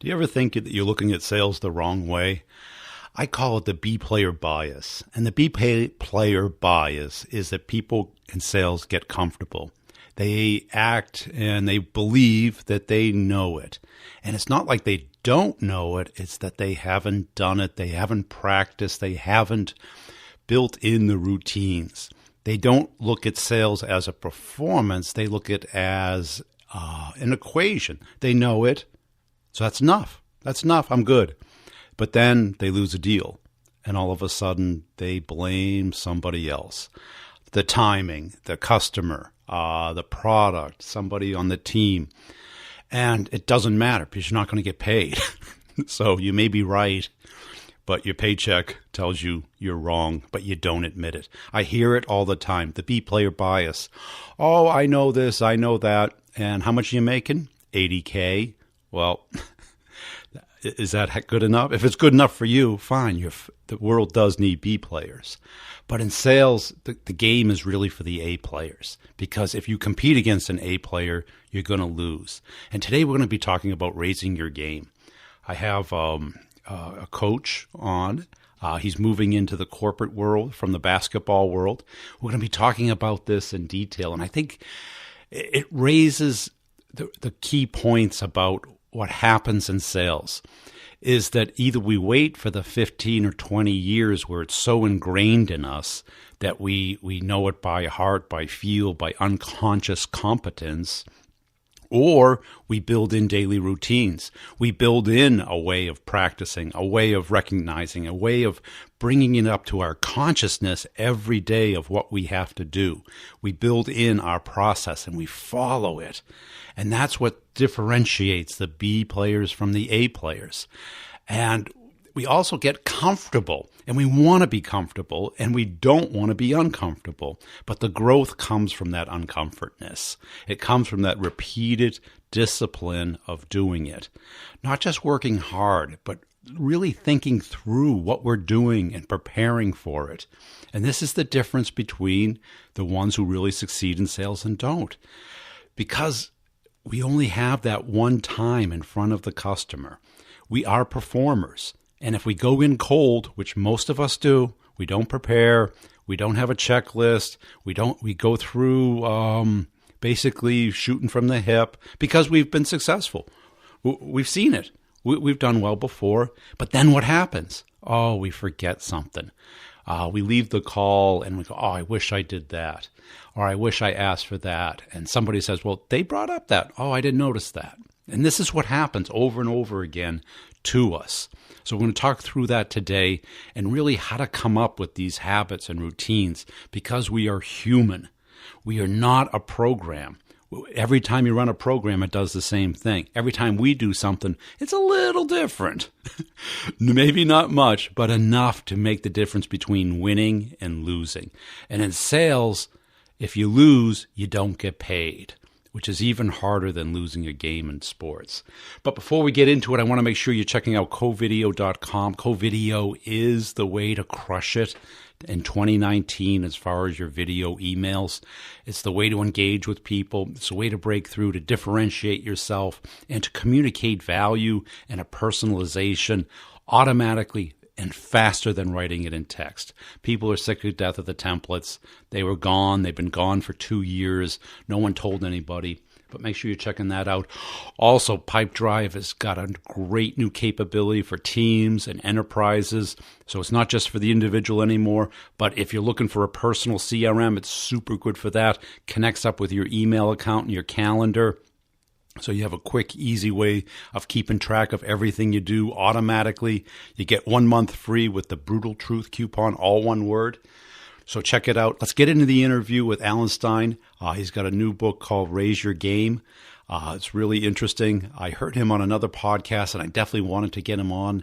Do you ever think that you're looking at sales the wrong way? I call it the B player bias. And the player bias is that people in sales get comfortable. They act and they believe that they know it. And it's not like they don't know it. It's that they haven't done it. They haven't practiced. They haven't built in the routines. They don't look at sales as a performance. They look at it as an equation. They know it. So that's enough. That's enough. I'm good. But then they lose a deal. And all of a sudden, they blame somebody else. The timing, the customer, the product, somebody on the team. And it doesn't matter because you're not going to get paid. So you may be right, but your paycheck tells you you're wrong, but you don't admit it. I hear it all the time. The B player bias. Oh, I know this, I know that. And how much are you making? $80K. Well, is that good enough? If it's good enough for you, fine. The world does need B players. But in sales, the game is really for the A players. Because if you compete against an A player, you're going to lose. And today we're going to be talking about raising your game. I have a coach on. He's moving into the corporate world from the basketball world. We're going to be talking about this in detail. And I think it raises the key points about what happens in sales is that either we wait for the 15 or 20 years where it's so ingrained in us that we know it by heart, by feel, by unconscious competence, or we build in daily routines. We build in a way of practicing, a way of recognizing, a way of bringing it up to our consciousness every day of what we have to do. We build in our process and we follow it. And that's what differentiates the B players from the A players. And we also get comfortable, and we want to be comfortable, and we don't want to be uncomfortable. But the growth comes from that uncomfortness. It comes from that repeated discipline of doing it. Not just working hard, but really thinking through what we're doing and preparing for it. And this is the difference between the ones who really succeed in sales and don't. Because we only have that one time in front of the customer. We are performers. And if we go in cold, which most of us do, we don't prepare, we don't have a checklist, we go through basically shooting from the hip because we've been successful. We've seen it. We've done well before. But then what happens? Oh, we forget something. We leave the call and we go, oh, I wish I did that. Or I wish I asked for that. And somebody says, well, they brought up that. Oh, I didn't notice that. And this is what happens over and over again to us. So we're going to talk through that today and really how to come up with these habits and routines because we are human. We are not a program. Every time you run a program, it does the same thing. Every time we do something, it's a little different. Maybe not much, but enough to make the difference between winning and losing. And in sales, if you lose, you don't get paid, which is even harder than losing a game in sports. But before we get into it, I want to make sure you're checking out covideo.com. Covideo is the way to crush it in 2019 as far as your video emails. It's the way to engage with people. It's the way to break through, to differentiate yourself, and to communicate value and a personalization automatically and faster than writing it in text. People are sick to death of the templates. They were gone. They've been gone for 2 years. No one told anybody. But make sure you're checking that out. Also, Pipedrive has got a great new capability for teams and enterprises. So it's not just for the individual anymore. But if you're looking for a personal CRM, it's super good for that. Connects up with your email account and your calendar. So you have a quick, easy way of keeping track of everything you do automatically. You get 1 month free with the Brutal Truth coupon, all one word. So check it out. Let's get into the interview with Alan Stein. He's got a new book called Raise Your Game. It's really interesting. I heard him on another podcast, and I definitely wanted to get him on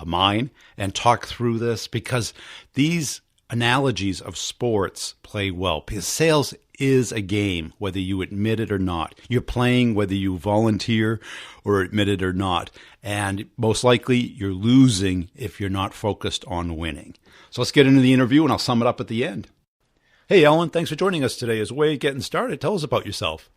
mine and talk through this because these analogies of sports play well because sales is a game, whether you admit it or not. You're playing whether you volunteer or admit it or not. And most likely you're losing if you're not focused on winning. So let's get into the interview and I'll sum it up at the end. Hey, Alan, thanks for joining us today. As a way of getting started, tell us about yourself.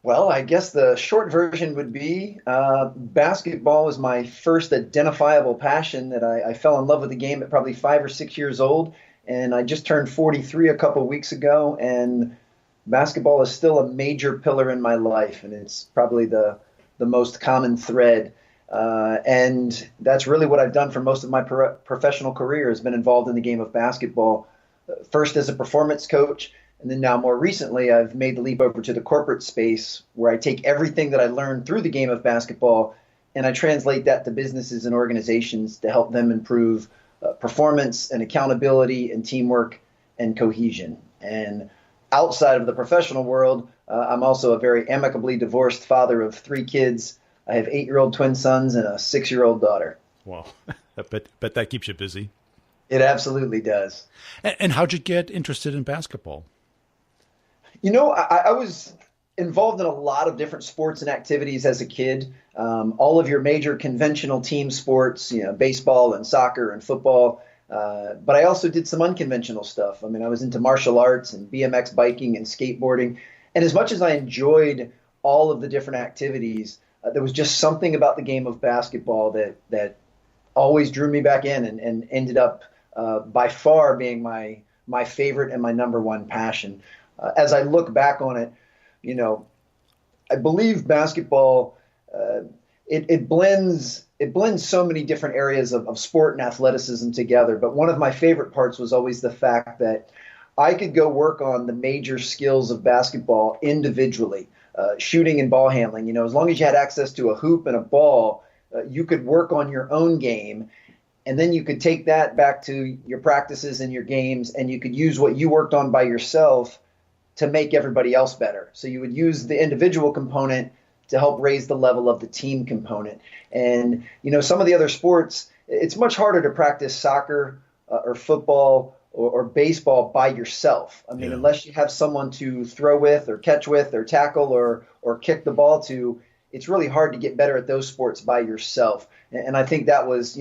Well, I guess the short version would be basketball was my first identifiable passion that I fell in love with the game at probably 5 or 6 years old. And I just turned 43 a couple weeks ago, and basketball is still a major pillar in my life, and it's probably the most common thread. And that's really what I've done for most of my professional career has been involved in the game of basketball. First as a performance coach, and then now more recently, I've made the leap over to the corporate space where I take everything that I learned through the game of basketball and I translate that to businesses and organizations to help them improve performance and accountability and teamwork and cohesion. And outside of the professional world, I'm also a very amicably divorced father of 3 kids. I have 8-year-old twin sons and a 6-year-old daughter. Wow. I bet that keeps you busy. It absolutely does. And how'd you get interested in basketball? I was involved in a lot of different sports and activities as a kid. All of your major conventional team sports, baseball and soccer and football. But I also did some unconventional stuff. I mean, I was into martial arts and BMX biking and skateboarding. And as much as I enjoyed all of the different activities, there was just something about the game of basketball that always drew me back in and ended up by far being my favorite and my number one passion. As I look back on it, I believe basketball it blends so many different areas of sport and athleticism together. But one of my favorite parts was always the fact that I could go work on the major skills of basketball individually, shooting and ball handling. As long as you had access to a hoop and a ball, you could work on your own game. And then you could take that back to your practices and your games, and you could use what you worked on by yourself to make everybody else better. So you would use the individual component to help raise the level of the team component. And, some of the other sports, it's much harder to practice soccer or football or baseball by yourself. I mean, unless you have someone to throw with or catch with or tackle or kick the ball to, it's really hard to get better at those sports by yourself. And I think that was,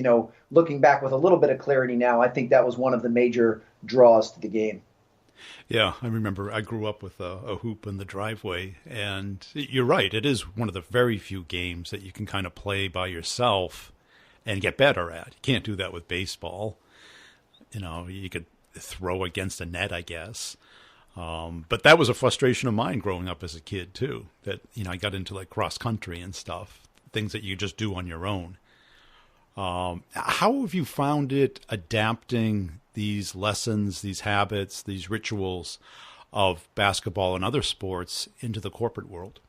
looking back with a little bit of clarity now, I think that was one of the major draws to the game. Yeah, I remember I grew up with a hoop in the driveway, and you're right. It is one of the very few games that you can kind of play by yourself and get better at. You can't do that with baseball. You could throw against a net, I guess. But that was a frustration of mine growing up as a kid, too, that, I got into like cross country and stuff, things that you just do on your own. How have you found it adapting these lessons, these habits, these rituals of basketball and other sports into the corporate world?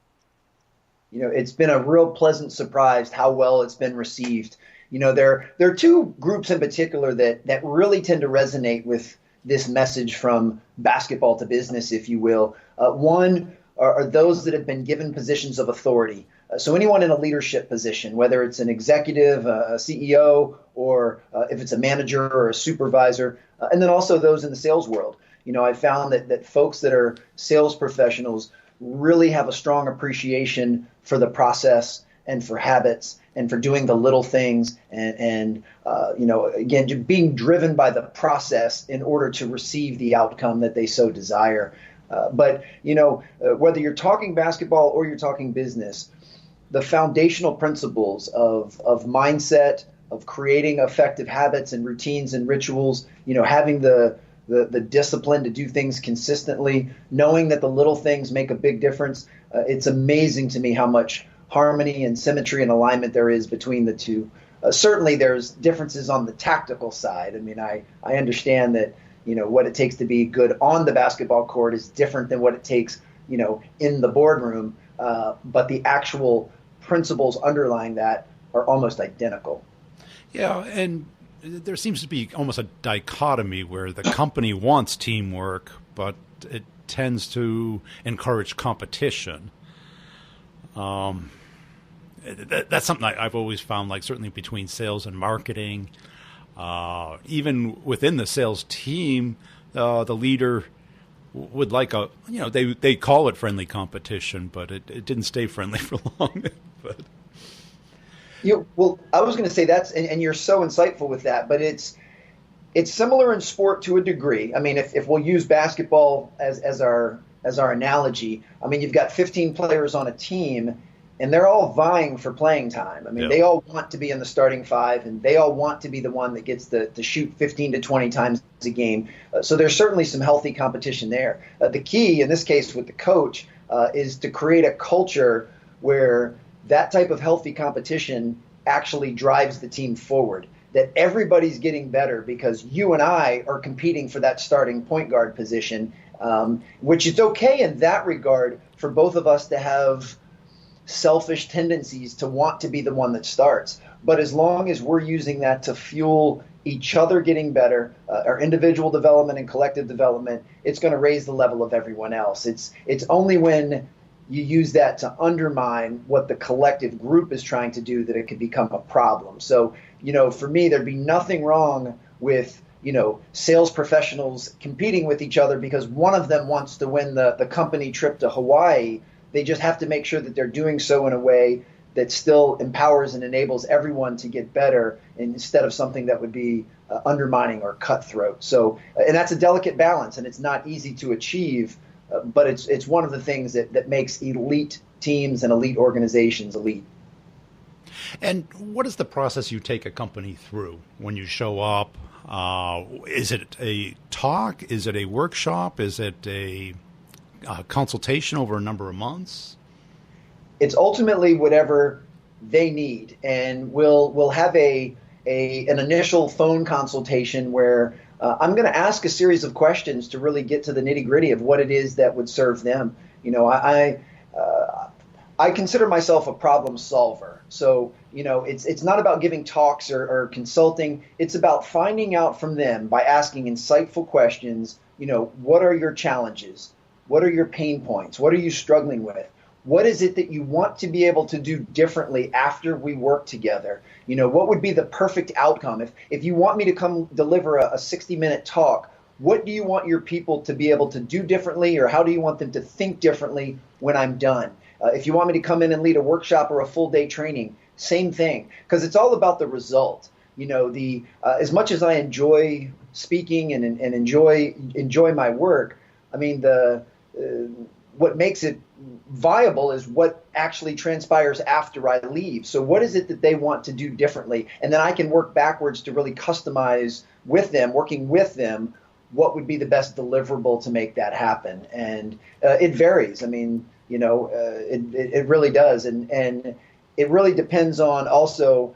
It's been a real pleasant surprise how well it's been received. There are two groups in particular that really tend to resonate with this message from basketball to business, if you will. One are those that have been given positions of authority. So anyone in a leadership position, whether it's an executive, a CEO, or if it's a manager or a supervisor, and then also those in the sales world. I found that folks that are sales professionals really have a strong appreciation for the process and for habits and for doing the little things and again, being driven by the process in order to receive the outcome that they so desire. But whether you're talking basketball or you're talking business, the foundational principles of mindset, of creating effective habits and routines and rituals, having the discipline to do things consistently, knowing that the little things make a big difference. It's amazing to me how much harmony and symmetry and alignment there is between the two. Certainly there's differences on the tactical side. I mean, I understand that, what it takes to be good on the basketball court is different than what it takes, in the boardroom. But the actual principles underlying that are almost identical. Yeah, and there seems to be almost a dichotomy where the company wants teamwork, but it tends to encourage competition. That's something I've always found, like certainly between sales and marketing, even within the sales team, the leader would like they call it friendly competition, but it didn't stay friendly for long. But well, I was going to say and you're so insightful with that, but it's similar in sport to a degree. I mean, if we'll use basketball as our as our analogy, I mean, you've got 15 players on a team and they're all vying for playing time. I mean, Yep. they all want to be in the starting five and they all want to be the one that gets to shoot 15 to 20 times a game. So there's certainly some healthy competition there. The key in this case with the coach is to create a culture where that type of healthy competition actually drives the team forward, that everybody's getting better because you and I are competing for that starting point guard position, which is okay in that regard for both of us to have selfish tendencies to want to be the one that starts. But as long as we're using that to fuel each other getting better, our individual development and collective development, it's going to raise the level of everyone else. It's only when you use that to undermine what the collective group is trying to do that it could become a problem. So, for me, there'd be nothing wrong with, sales professionals competing with each other because one of them wants to win the company trip to Hawaii. They just have to make sure that they're doing so in a way that still empowers and enables everyone to get better instead of something that would be undermining or cutthroat. So, and that's a delicate balance, and it's not easy to achieve. But it's one of the things that makes elite teams and elite organizations elite. And what is the process you take a company through when you show up? Is it a talk? Is it a workshop? Is it a consultation over a number of months? It's ultimately whatever they need, and we'll have an initial phone consultation where I'm going to ask a series of questions to really get to the nitty gritty of what it is that would serve them. I consider myself a problem solver. So, it's not about giving talks or consulting. It's about finding out from them by asking insightful questions. What are your challenges? What are your pain points? What are you struggling with? What is it that you want to be able to do differently after we work together? What would be the perfect outcome? If you want me to come deliver a 60-minute talk, what do you want your people to be able to do differently, or how do you want them to think differently when I'm done? If you want me to come in and lead a workshop or a full day training, same thing, because it's all about the result. As much as I enjoy speaking and enjoy my work, I mean, what makes it viable is what actually transpires after I leave. So what is it that they want to do differently? And then I can work backwards to really customize with them, working with them, what would be the best deliverable to make that happen. And it varies. I mean, it really does. And it really depends on also,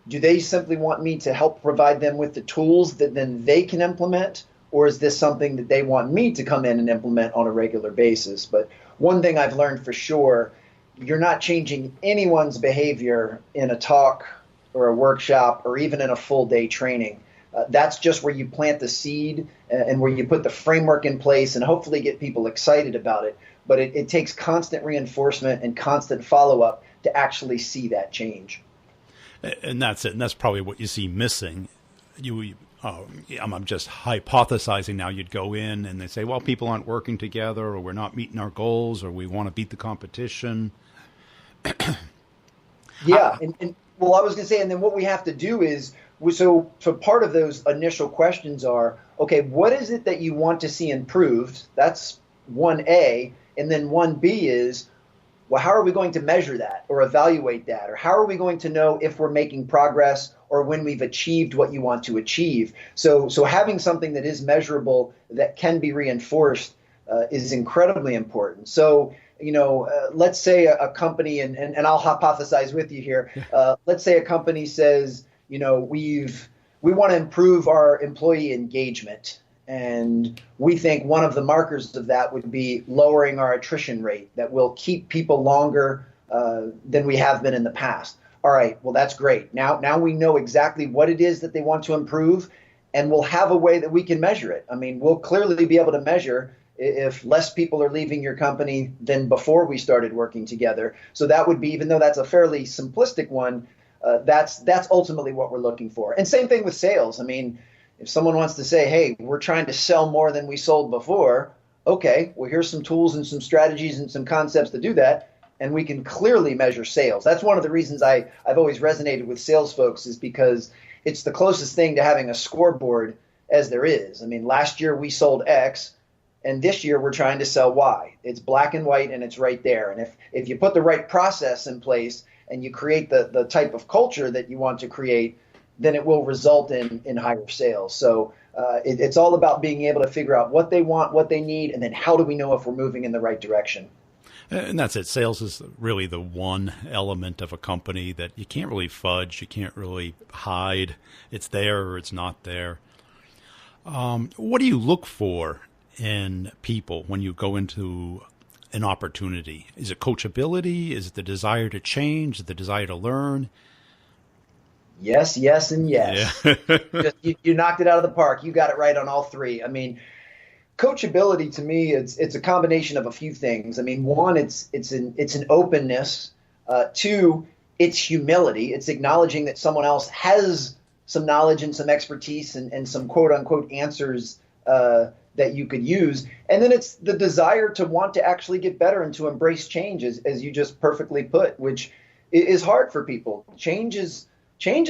do they simply want me to help provide them with the tools that then they can implement? Or is this something that they want me to come in and implement on a regular basis? But one thing I've learned for sure, you're not changing anyone's behavior in a talk or a workshop or even in a full day training. That's just where you plant the seed and where you put the framework in place and hopefully get people excited about it. But it takes constant reinforcement and constant follow-up to actually see that change. And that's it. And that's probably what you see missing. I'm just hypothesizing now. You'd go in and they say, well, people aren't working together, or we're not meeting our goals, or we want to beat the competition. Yeah. And well, I was going to say, and then what we have to do is, so part of those initial questions are, okay, what is it that you want to see improved? That's 1A. And then 1B is, well, how are we going to measure that or evaluate that? Or how are we going to know if we're making progress or when we've achieved what you want to achieve? So having something that is measurable, that can be reinforced, is incredibly important. So, let's say a company, and I'll hypothesize with you here. Let's say a company says, we want to improve our employee engagement. And we think one of the markers of that would be lowering our attrition rate, that will keep people longer than we have been in the past. All right, well, that's great. Now we know exactly what it is that they want to improve, and we'll have a way that we can measure it. I mean, we'll clearly be able to measure if less people are leaving your company than before we started working together. So that would be, even though that's a fairly simplistic one, that's ultimately what we're looking for. And same thing with sales. I mean, if someone wants to say, hey, we're trying to sell more than we sold before, okay, well, here's some tools and some strategies and some concepts to do that, and we can clearly measure sales. That's one of the reasons I've always resonated with sales folks, is because it's the closest thing to having a scoreboard as there is. I mean, last year we sold X, And this year we're trying to sell Y. It's black and white and it's right there. And if you put the right process in place and you create the type of culture that you want to create, then it will result in higher sales. So it's all about being able to figure out what they want, what they need, and then how do we know if we're moving in the right direction. And that's it. Sales is really the one element of a company that you can't really fudge. You can't really hide. It's there or it's not there. What do you look for in people when you go into an opportunity? Is it coachability? Is it the desire to change? Is it the desire to learn? Yes, yes, and yes. Yeah. You knocked it out of the park. You got it right on all three. I mean, coachability to me, it's a combination of a few things. I mean, one, it's an openness. Two, it's humility. It's acknowledging that someone else has some knowledge and some expertise and some quote unquote answers that you could use. And then it's the desire to want to actually get better and to embrace change, as you just perfectly put, which is hard for people. Change is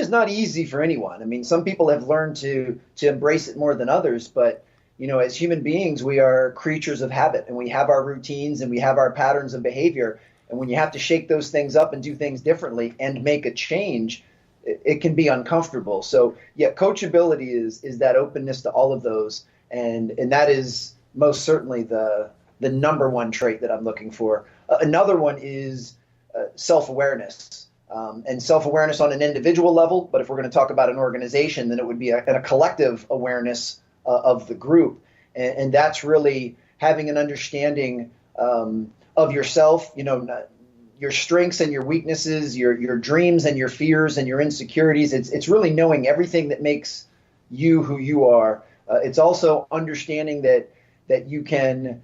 not easy for anyone. I mean, some people have learned to embrace it more than others, but as human beings, we are creatures of habit, and we have our routines and we have our patterns of behavior. And when you have to shake those things up and do things differently and make a change, it can be uncomfortable. So yeah, coachability is that openness to all of those. And that is most certainly the number one trait that I'm looking for. Another one is self-awareness. And self-awareness on an individual level. But if we're going to talk about an organization, then it would be a collective awareness of the group. And that's really having an understanding of yourself, your strengths and your weaknesses, your dreams and your fears and your insecurities. It's really knowing everything that makes you who you are. It's also understanding that you can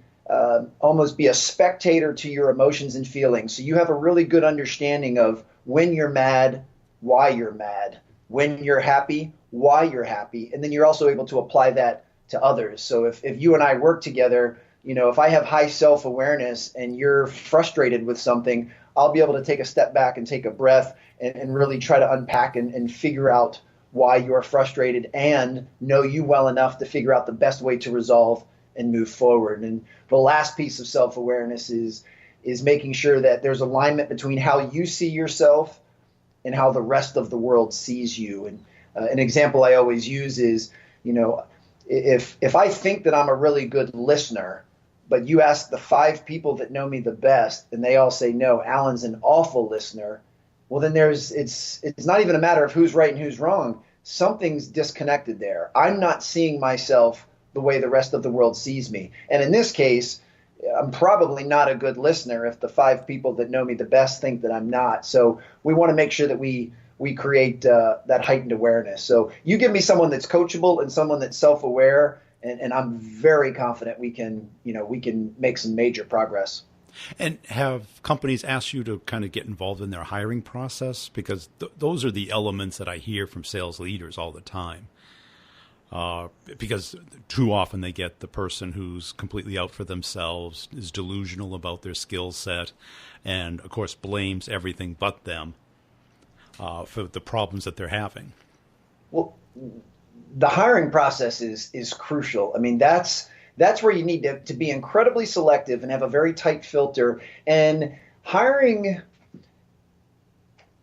almost be a spectator to your emotions and feelings. So you have a really good understanding of when you're mad, why you're mad, when you're happy, why you're happy. And then you're also able to apply that to others. So if you and I work together, if I have high self-awareness and you're frustrated with something, I'll be able to take a step back and take a breath and really try to unpack and figure out why you're frustrated and know you well enough to figure out the best way to resolve and move forward. And the last piece of self-awareness is making sure that there's alignment between how you see yourself and how the rest of the world sees you. And an example I always use is, if I think that I'm a really good listener, but you ask the 5 people that know me the best and they all say, no, Alan's an awful listener, well, then it's not even a matter of who's right and who's wrong. Something's disconnected there. I'm not seeing myself the way the rest of the world sees me. And in this case, I'm probably not a good listener if the 5 people that know me the best think that I'm not. So we want to make sure that we create that heightened awareness. So you give me someone that's coachable and someone that's self-aware, and I'm very confident we can make some major progress. And have companies asked you to kind of get involved in their hiring process? Because those are the elements that I hear from sales leaders all the time. Because too often they get the person who's completely out for themselves, is delusional about their skill set, and of course blames everything but them for the problems that they're having. Well, the hiring process is crucial. I mean, that's where you need to be incredibly selective and have a very tight filter. And hiring,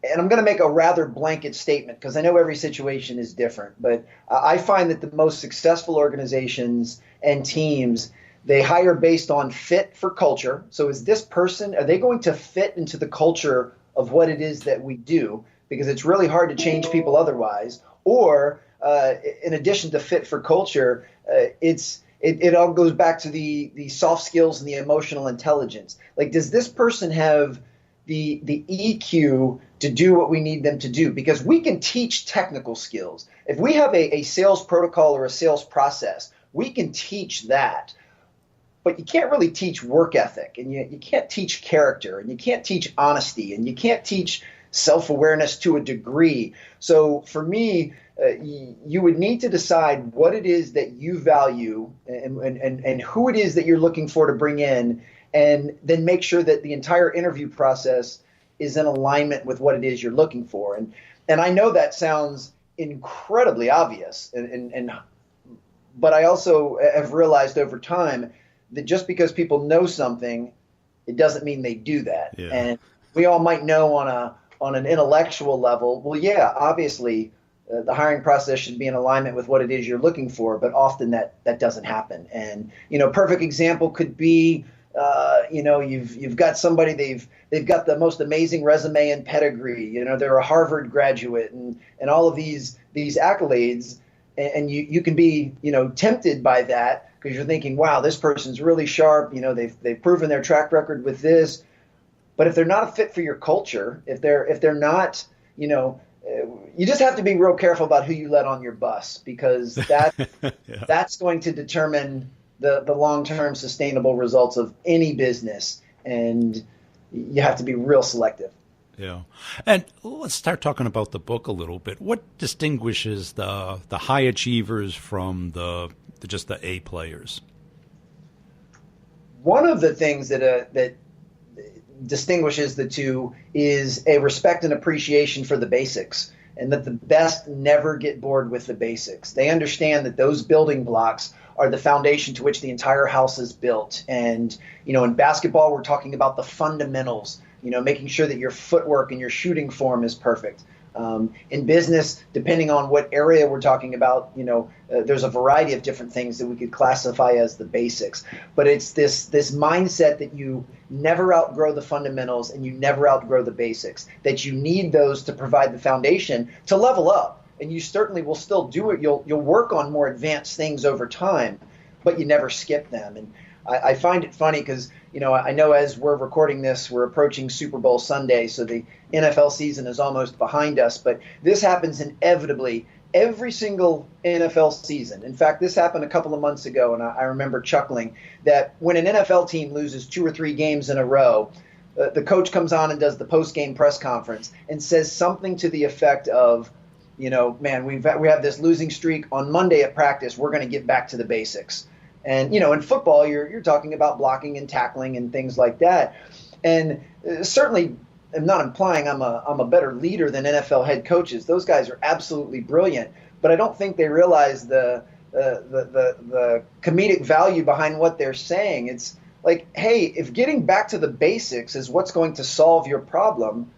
and I'm going to make a rather blanket statement because I know every situation is different, but I find that the most successful organizations and teams, they hire based on fit for culture. So is this person, are they going to fit into the culture of what it is that we do? Because it's really hard to change people otherwise. Or in addition to fit for culture, it all goes back to the soft skills and the emotional intelligence. Like, does this person have the EQ to do what we need them to do? Because we can teach technical skills. If we have a sales protocol or a sales process, we can teach that. But you can't really teach work ethic, and you can't teach character, and you can't teach honesty, and you can't teach self-awareness to a degree. So for me, you would need to decide what it is that you value and who it is that you're looking for to bring in, and then make sure that the entire interview process is in alignment with what it is you're looking for. And I know that sounds incredibly obvious, but I also have realized over time that just because people know something, it doesn't mean they do that. Yeah. And we all might know on an intellectual level, well, yeah, obviously the hiring process should be in alignment with what it is you're looking for, but often that doesn't happen. And perfect example could be, you've got somebody they've got the most amazing resume and pedigree. They're a Harvard graduate and all of these accolades, and you can be tempted by that because you're thinking, wow, this person's really sharp. They've proven their track record with this. But if they're not a fit for your culture, if they're not, you just have to be real careful about who you let on your bus, because that's going to determine the long-term sustainable results of any business, and you have to be real selective. Yeah. And let's start talking about the book a little bit. What distinguishes the high achievers from just the A players? One of the things that distinguishes the two is a respect and appreciation for the basics, and that the best never get bored with the basics. They understand that those building blocks are the foundation to which the entire house is built. And, in basketball, we're talking about the fundamentals, making sure that your footwork and your shooting form is perfect. In business, depending on what area we're talking about, there's a variety of different things that we could classify as the basics. But it's this mindset that you never outgrow the fundamentals and you never outgrow the basics, that you need those to provide the foundation to level up. And you certainly will still do it. You'll work on more advanced things over time, but you never skip them. And I find it funny because, I know as we're recording this, we're approaching Super Bowl Sunday, so the NFL season is almost behind us. But this happens inevitably every single NFL season. In fact, this happened a couple of months ago, and I remember chuckling that when an NFL team loses 2 or 3 games in a row, the coach comes on and does the post-game press conference and says something to the effect of, man, we have this losing streak. On Monday at practice, we're going to get back to the basics. And, in football, you're talking about blocking and tackling and things like that. And certainly I'm not implying I'm a better leader than NFL head coaches. Those guys are absolutely brilliant. But I don't think they realize the comedic value behind what they're saying. It's like, hey, if getting back to the basics is what's going to solve your problem,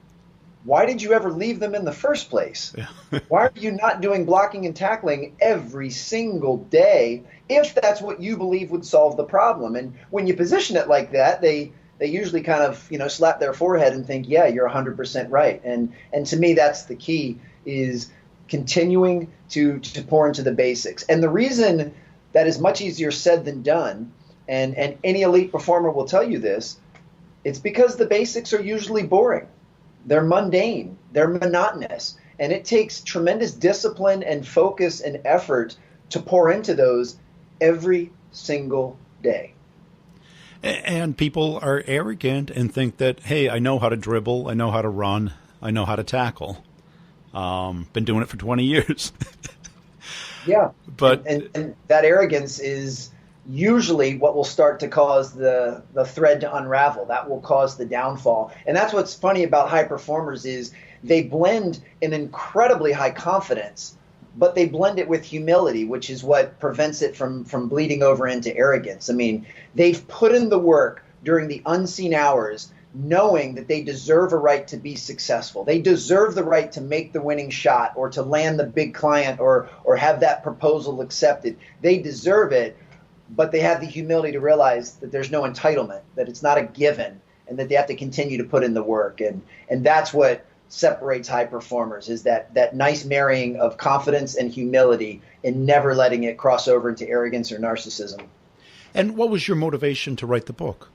why did you ever leave them in the first place? Yeah. Why are you not doing blocking and tackling every single day if that's what you believe would solve the problem? And when you position it like that, they usually kind of, slap their forehead and think, yeah, you're 100% right. And to me, that's the key, is continuing to pour into the basics. And the reason that is much easier said than done, and any elite performer will tell you this, it's because the basics are usually boring. They're mundane, they're monotonous, and it takes tremendous discipline and focus and effort to pour into those every single day. And people are arrogant and think that, hey, I know how to dribble, I know how to run, I know how to tackle. Been doing it for 20 years. Yeah, but and that arrogance is usually what will start to cause the thread to unravel. That will cause the downfall. And that's what's funny about high performers is they blend an incredibly high confidence, but they blend it with humility, which is what prevents it from bleeding over into arrogance. I mean, they've put in the work during the unseen hours, knowing that they deserve a right to be successful. They deserve the right to make the winning shot or to land the big client or have that proposal accepted. They deserve it. But they have the humility to realize that there's no entitlement, that it's not a given, and that they have to continue to put in the work. And that's what separates high performers, is that nice marrying of confidence and humility and never letting it cross over into arrogance or narcissism. And what was your motivation to write the book?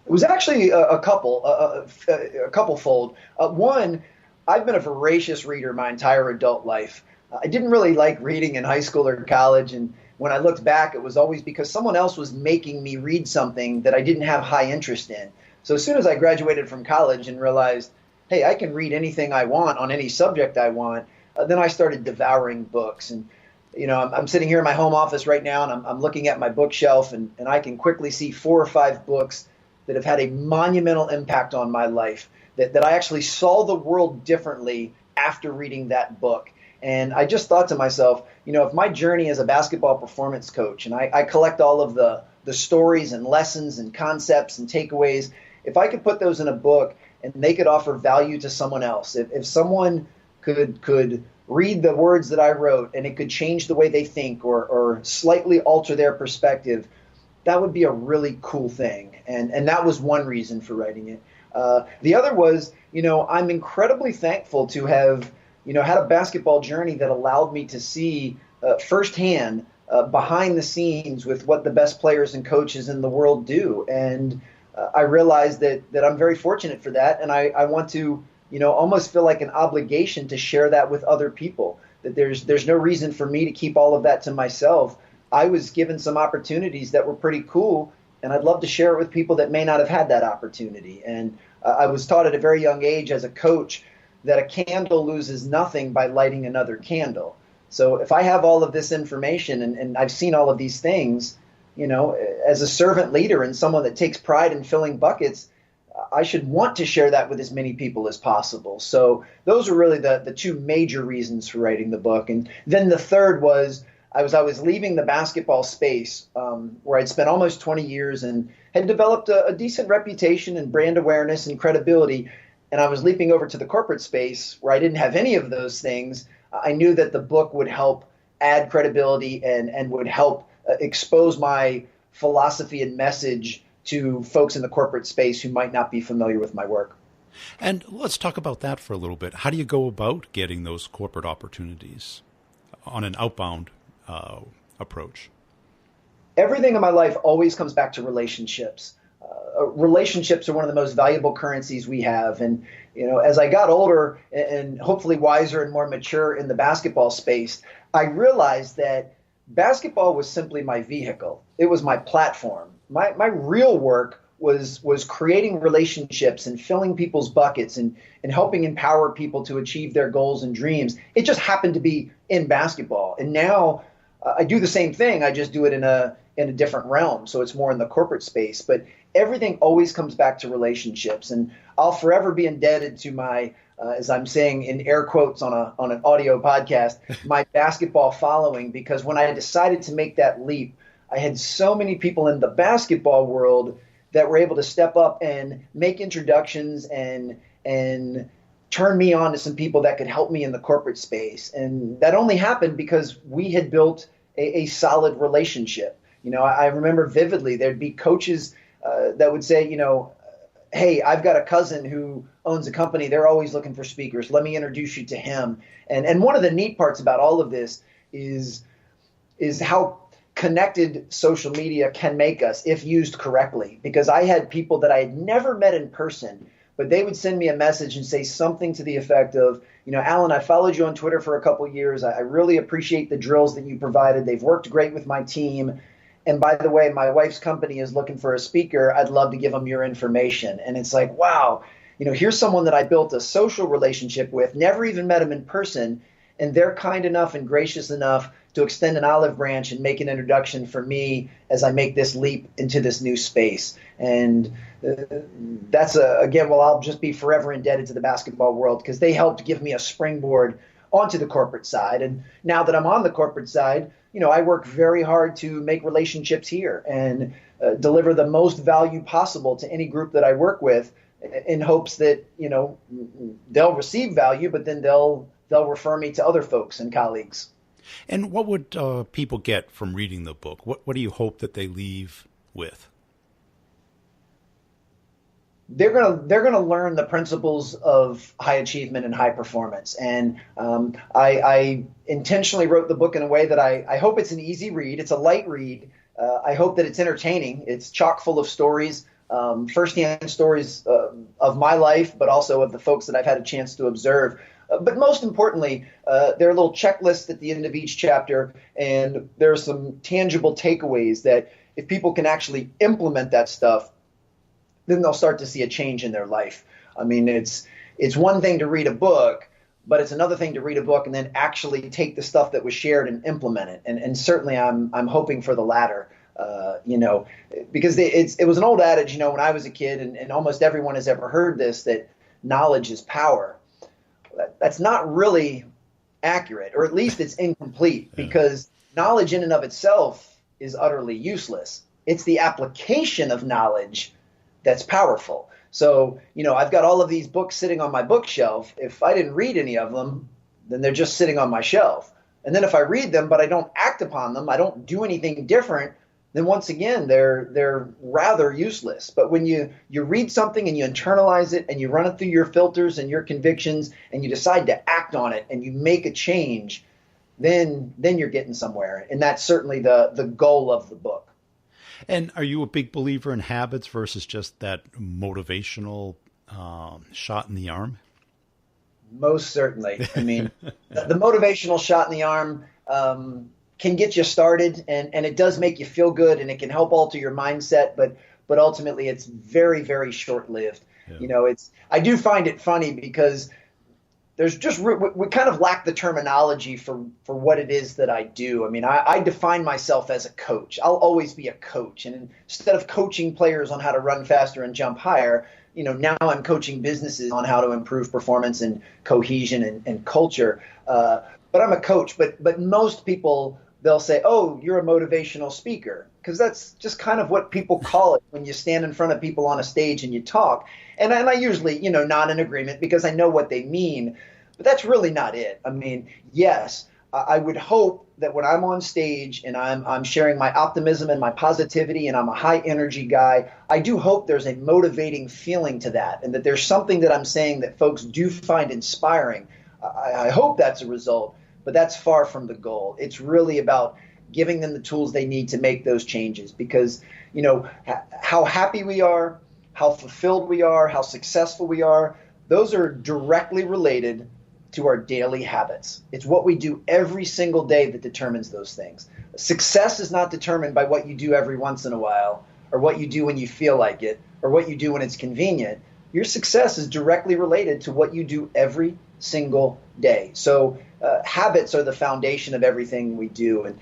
It was actually a couple-fold. One, I've been a voracious reader my entire adult life. I didn't really like reading in high school or college, and when I looked back, it was always because someone else was making me read something that I didn't have high interest in. So as soon as I graduated from college and realized, hey, I can read anything I want on any subject I want, then I started devouring books. And, I'm sitting here in my home office right now, and I'm looking at my bookshelf, and I can quickly see 4 or 5 books that have had a monumental impact on my life, that I actually saw the world differently after reading that book. And I just thought to myself, if my journey as a basketball performance coach, and I collect all of the stories and lessons and concepts and takeaways, if I could put those in a book and they could offer value to someone else, if someone could read the words that I wrote and it could change the way they think or slightly alter their perspective, that would be a really cool thing. And that was one reason for writing it. The other was, I'm incredibly thankful to have, had a basketball journey that allowed me to see firsthand behind the scenes with what the best players and coaches in the world do. And I realized that I'm very fortunate for that. And I want to, almost feel like an obligation to share that with other people, that there's no reason for me to keep all of that to myself. I was given some opportunities that were pretty cool, and I'd love to share it with people that may not have had that opportunity. And I was taught at a very young age as a coach that a candle loses nothing by lighting another candle. So if I have all of this information and I've seen all of these things, as a servant leader and someone that takes pride in filling buckets, I should want to share that with as many people as possible. So those were really the two major reasons for writing the book. And then the third was I was leaving the basketball space where I'd spent almost 20 years and had developed a decent reputation and brand awareness and credibility. And I was leaping over to the corporate space where I didn't have any of those things. I knew that the book would help add credibility and would help expose my philosophy and message to folks in the corporate space who might not be familiar with my work. And let's talk about that for a little bit. How do you go about getting those corporate opportunities on an outbound approach? Everything in my life always comes back to relationships. Relationships are one of the most valuable currencies we have. And, as I got older and hopefully wiser and more mature in the basketball space, I realized that basketball was simply my vehicle. It was my platform. My real work was creating relationships and filling people's buckets and helping empower people to achieve their goals and dreams. It just happened to be in basketball. And now I do the same thing. I just do it in a different realm. So it's more in the corporate space. But everything always comes back to relationships. And I'll forever be indebted to my, as I'm saying in air quotes on an audio podcast, my basketball following, because when I decided to make that leap, I had so many people in the basketball world that were able to step up and make introductions and turn me on to some people that could help me in the corporate space. And that only happened because we had built a solid relationship. I remember vividly there'd be coaches that would say, hey, I've got a cousin who owns a company. They're always looking for speakers. Let me introduce you to him. And one of the neat parts about all of this is how connected social media can make us if used correctly. Because I had people that I had never met in person, but they would send me a message and say something to the effect of, Alan, I followed you on Twitter for a couple of years. I really appreciate the drills that you provided. They've worked great with my team. And by the way, my wife's company is looking for a speaker. I'd love to give them your information. And it's like, wow, here's someone that I built a social relationship with, never even met him in person. And they're kind enough and gracious enough to extend an olive branch and make an introduction for me as I make this leap into this new space. And that's, again, I'll just be forever indebted to the basketball world because they helped give me a springboard onto the corporate side. And now that I'm on the corporate side, I work very hard to make relationships here and deliver the most value possible to any group that I work with in hopes that, they'll receive value, but then they'll refer me to other folks and colleagues. And what would people get from reading the book? What do you hope that they leave with? They're gonna learn the principles of high achievement and high performance. And I intentionally wrote the book in a way that I hope it's an easy read. It's a light read. I hope that it's entertaining. It's chock full of stories, firsthand stories of my life, but also of the folks that I've had a chance to observe. But most importantly, there are little checklists at the end of each chapter, and there are some tangible takeaways that if people can actually implement that stuff, then they'll start to see a change in their life. I mean, it's one thing to read a book, but it's another thing to read a book and then actually take the stuff that was shared and implement it. And certainly I'm hoping for the latter, because it was an old adage, when I was a kid, and almost everyone has ever heard this, that knowledge is power. That's not really accurate, or at least it's incomplete, because knowledge in and of itself is utterly useless. It's the application of knowledge that's powerful. So, I've got all of these books sitting on my bookshelf. If I didn't read any of them, then they're just sitting on my shelf. And then if I read them, but I don't act upon them, I don't do anything different, then once again, they're rather useless. But when you read something and you internalize it and you run it through your filters and your convictions and you decide to act on it and you make a change, then you're getting somewhere. And that's certainly the goal of the book. And are you a big believer in habits versus just that motivational shot in the arm? Most certainly. I mean, the motivational shot in the arm can get you started, and it does make you feel good, and it can help alter your mindset, but ultimately it's very, very short-lived. Yeah. I do find it funny because there's just we kind of lack the terminology for what it is that I do. I mean, I define myself as a coach. I'll always be a coach, and instead of coaching players on how to run faster and jump higher, now I'm coaching businesses on how to improve performance and cohesion and culture. But I'm a coach. But most people, they'll say, "Oh, you're a motivational speaker," because that's just kind of what people call it when you stand in front of people on a stage and you talk. And I usually, nod in agreement because I know what they mean. But that's really not it. I mean, yes, I would hope that when I'm on stage and I'm sharing my optimism and my positivity and I'm a high energy guy, I do hope there's a motivating feeling to that and that there's something that I'm saying that folks do find inspiring. I hope that's a result, but that's far from the goal. It's really about giving them the tools they need to make those changes because, how happy we are, how fulfilled we are, how successful we are, those are directly related to our daily habits. It's what we do every single day that determines those things. Success is not determined by what you do every once in a while or what you do when you feel like it or what you do when it's convenient. Your success is directly related to what you do every single day. So habits are the foundation of everything we do. And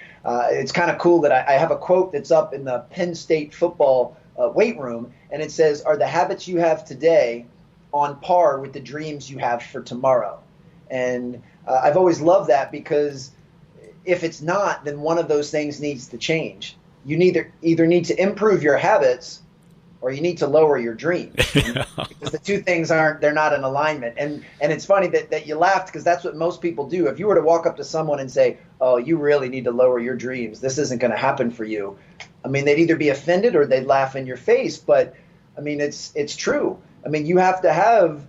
it's kind of cool that I have a quote that's up in the Penn State football weight room, and it says, "Are the habits you have today on par with the dreams you have for tomorrow?" And I've always loved that because if it's not, then one of those things needs to change. You either need to improve your habits or you need to lower your dreams because the two things they're not in alignment. And it's funny that you laughed because that's what most people do. If you were to walk up to someone and say, "Oh, you really need to lower your dreams. This isn't going to happen for you." I mean, they'd either be offended or they'd laugh in your face. But I mean, it's true. I mean, you have to have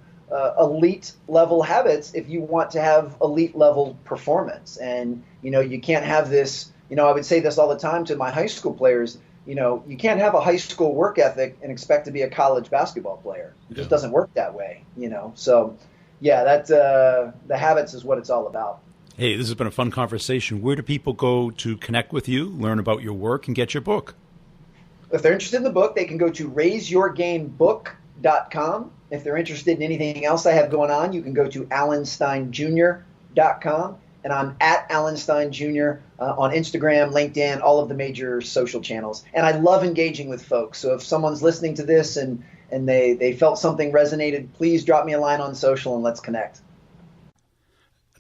elite level habits if you want to have elite level performance. And, you can't have this, I would say this all the time to my high school players, you can't have a high school work ethic and expect to be a college basketball player. It just doesn't work that way, So, yeah, the habits is what it's all about. Hey, this has been a fun conversation. Where do people go to connect with you, learn about your work, and get your book? If they're interested in the book, they can go to raiseyourgamebook.com. If they're interested in anything else I have going on, you can go to alansteinjr.com. And I'm at Alan Stein Jr. On Instagram, LinkedIn, all of the major social channels. And I love engaging with folks. So if someone's listening to this and they felt something resonated, please drop me a line on social and let's connect.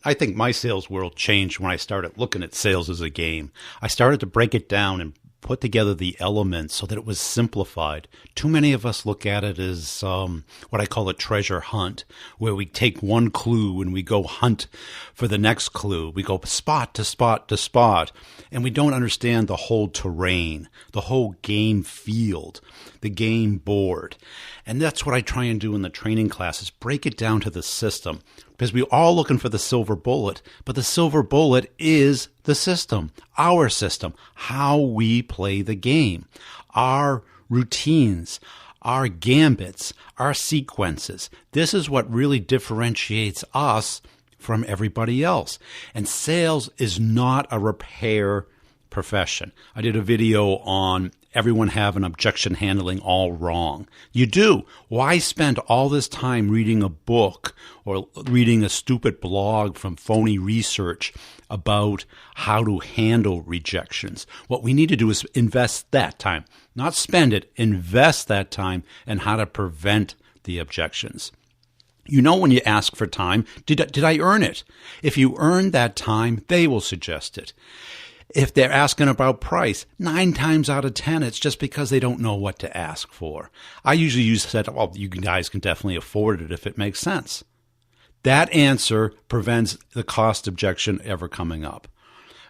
I think my sales world changed when I started looking at sales as a game. I started to break it down and put together the elements so that it was simplified. Too many of us look at it as what I call a treasure hunt, where we take one clue and we go hunt for the next clue. We go spot to spot to spot, and we don't understand the whole terrain, the whole game field, the game board. And that's what I try and do in the training classes, break it down to the system. Because we're all looking for the silver bullet, but the silver bullet is the system, our system, how we play the game, our routines, our gambits, our sequences. This is what really differentiates us from everybody else. And sales is not a repair profession. I did a video on everyone having objection handling all wrong. You do. Why spend all this time reading a book or reading a stupid blog from phony research about how to handle rejections? What we need to do is invest that time, not spend it, invest that time in how to prevent the objections. You know when you ask for time, did I earn it? If you earn that time, they will suggest it. If they're asking about price, 9 times out of 10, it's just because they don't know what to ask for. I usually use that, well, you guys can definitely afford it if it makes sense. That answer prevents the cost objection ever coming up.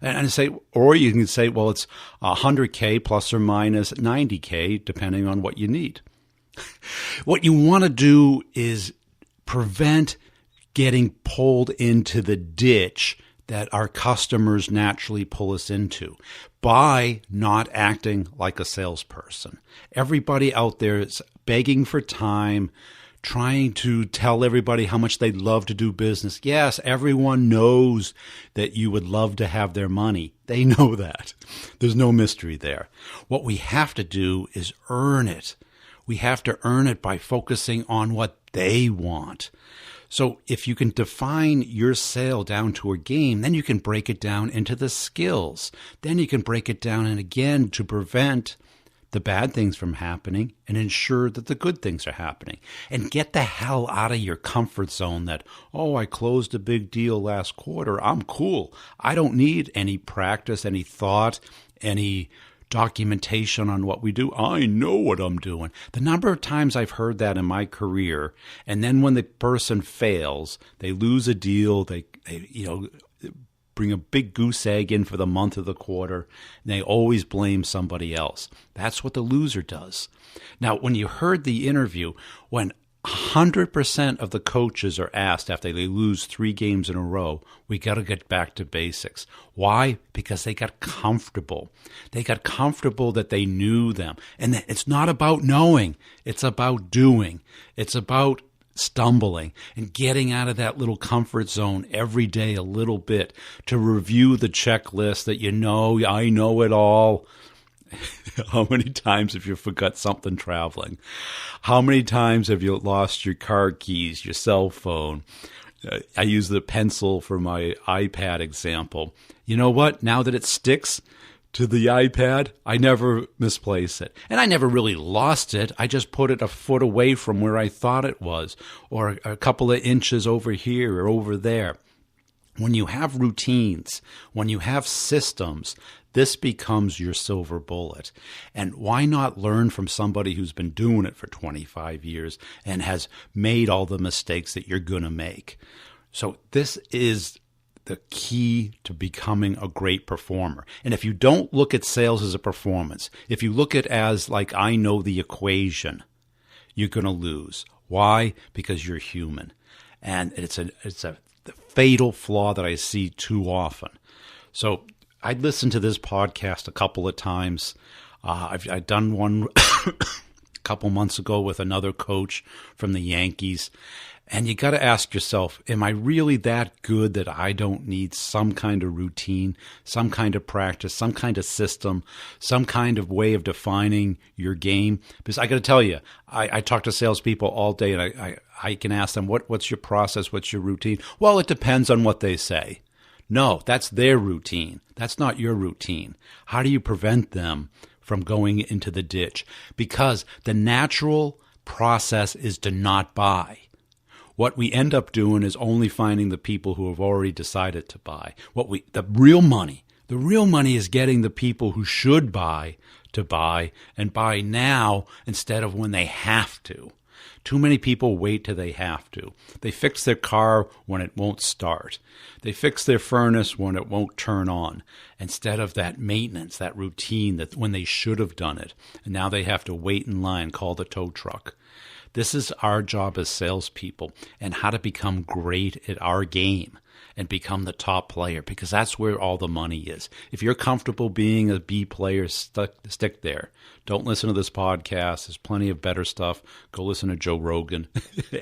And say, or you can say, well, it's 100K plus or minus 90K, depending on what you need. What you want to do is prevent getting pulled into the ditch that our customers naturally pull us into by not acting like a salesperson. Everybody out there is begging for time, trying to tell everybody how much they'd love to do business. Yes, everyone knows that you would love to have their money. They know that. There's no mystery there. What we have to do is earn it. We have to earn it by focusing on what they want. So if you can define your sale down to a game, then you can break it down into the skills. Then you can break it down and again to prevent the bad things from happening and ensure that the good things are happening. And get the hell out of your comfort zone that, oh, I closed a big deal last quarter. I'm cool. I don't need any practice, any thought, any documentation on what we do. I know what I'm doing. The number of times I've heard that in my career, and then when the person fails, they lose a deal, they bring a big goose egg in for the month of the quarter, and they always blame somebody else. That's what the loser does. Now, when you heard the interview, when 100% of the coaches are asked after they lose 3 games in a row, we got to get back to basics. Why? Because they got comfortable. They got comfortable that they knew them. And it's not about knowing. It's about doing. It's about stumbling and getting out of that little comfort zone every day a little bit to review the checklist that I know it all. How many times have you forgot something traveling? How many times have you lost your car keys, your cell phone? I use the pencil for my iPad example. You know what? Now that it sticks to the iPad, I never misplace it. And I never really lost it. I just put it a foot away from where I thought it was, or a couple of inches over here or over there. When you have routines, when you have systems, this becomes your silver bullet. And why not learn from somebody who's been doing it for 25 years and has made all the mistakes that you're going to make? So this is the key to becoming a great performer. And if you don't look at sales as a performance, if you look at it as like, I know the equation, you're going to lose. Why? Because you're human. And it's a fatal flaw that I see too often. So I listened to this podcast a couple of times. I've done one a couple months ago with another coach from the Yankees. And you got to ask yourself, am I really that good that I don't need some kind of routine, some kind of practice, some kind of system, some kind of way of defining your game? Because I got to tell you, I talk to salespeople all day, and I can ask them, what's your process? What's your routine? Well, it depends on what they say. No, that's their routine. That's not your routine. How do you prevent them from going into the ditch? Because the natural process is to not buy. What we end up doing is only finding the people who have already decided to buy. The real money is getting the people who should buy to buy, and buy now instead of when they have to. Too many people wait till they have to. They fix their car when it won't start. They fix their furnace when it won't turn on, instead of that maintenance, that routine that when they should have done it. And now they have to wait in line, call the tow truck. This is our job as salespeople, and how to become great at our game and become the top player, because that's where all the money is. If you're comfortable being a B player, stick there. Don't listen to this podcast. There's plenty of better stuff. Go listen to Joe Rogan,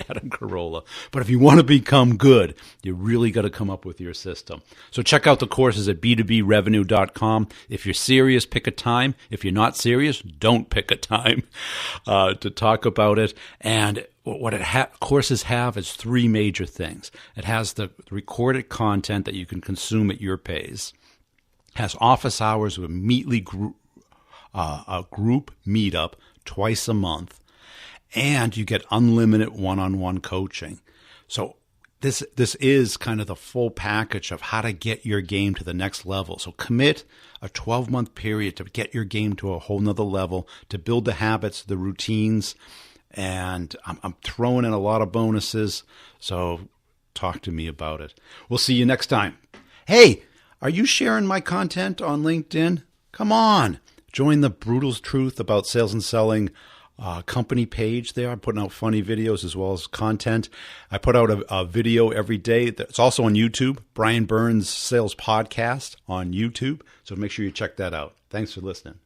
Adam Carolla. But if you want to become good, you really got to come up with your system. So check out the courses at b2brevenue.com. If you're serious, pick a time. If you're not serious, don't pick a time to talk about it. And what courses have is 3 major things. It has the recorded content that you can consume at your pace. It has office hours with a group meetup twice a month, and you get unlimited one-on-one coaching. So this is kind of the full package of how to get your game to the next level. So commit a 12-month period to get your game to a whole nother level, to build the habits, the routines, and I'm throwing in a lot of bonuses. So talk to me about it. We'll see you next time. Hey, are you sharing my content on LinkedIn? Come on. Join the Brutal Truth About Sales and Selling company page there. I'm putting out funny videos as well as content. I put out a video every day. It's also on YouTube, Brian Burns Sales Podcast on YouTube. So make sure you check that out. Thanks for listening.